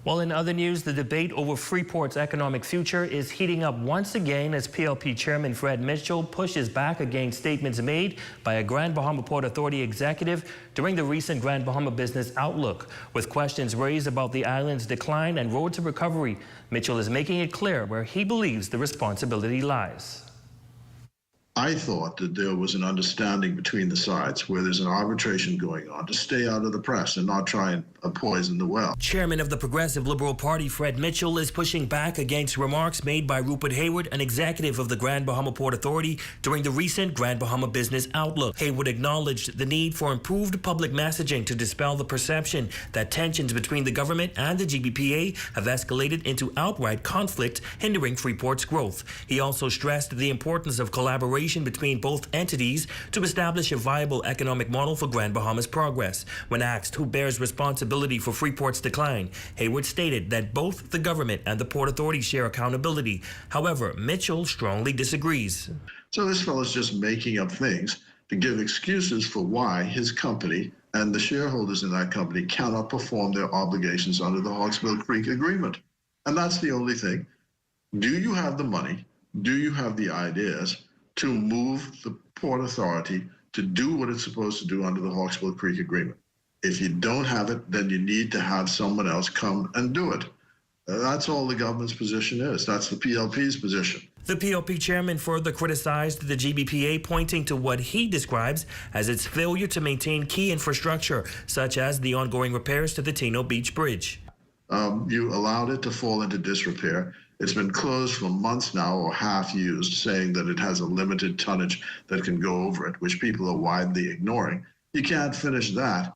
Well, in other news, the debate over Freeport's economic future is heating up once again as PLP Chairman Fred Mitchell pushes back against statements made by a Grand Bahama Port Authority executive during the recent Grand Bahama Business Outlook. With questions raised about the island's decline and road to recovery, Mitchell is making it clear where he believes the responsibility lies. I thought that there was an understanding between the sides where there's an arbitration going on to stay out of the press and not try and poison the well. Chairman of the Progressive Liberal Party, Fred Mitchell, is pushing back against remarks made by Rupert Hayward, an executive of the Grand Bahama Port Authority, during the recent Grand Bahama Business Outlook. Hayward acknowledged the need for improved public messaging to dispel the perception that tensions between the government and the GBPA have escalated into outright conflict, hindering Freeport's growth. He also stressed the importance of collaboration between both entities to establish a viable economic model for Grand Bahama's progress. When asked who bears responsibility for Freeport's decline, Hayward stated that both the government and the Port Authority share accountability. However, Mitchell strongly disagrees. So this fellow's just making up things to give excuses for why his company and the shareholders in that company cannot perform their obligations under the Hawksbill Creek Agreement. And that's the only thing. Do you have the money? Do you have the ideas to move the Port Authority to do what it's supposed to do under the Hawksbill Creek Agreement? If you don't have it, then you need to have someone else come and do it. That's all the government's position is. That's the PLP's position. The PLP chairman further criticized the GBPA, pointing to what he describes as its failure to maintain key infrastructure, such as the ongoing repairs to the Tino Beach Bridge. You allowed it to fall into disrepair. It's been closed for months now, or half used, saying that it has a limited tonnage that can go over it, which people are widely ignoring. You can't finish that.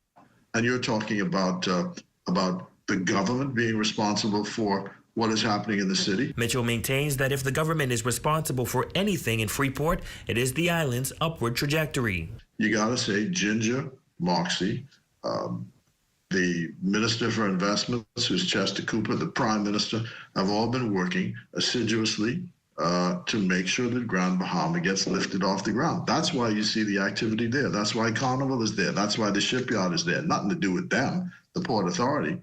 And you're talking about the government being responsible for what is happening in the city. Mitchell maintains that if the government is responsible for anything in Freeport, it is the island's upward trajectory. You got to say Ginger, Moxie, the Minister for Investments, who's Chester Cooper, the Prime Minister, have all been working assiduously to make sure that Grand Bahama gets lifted off the ground. That's why you see the activity there. That's why Carnival is there. That's why the shipyard is there. Nothing to do with them, the Port Authority.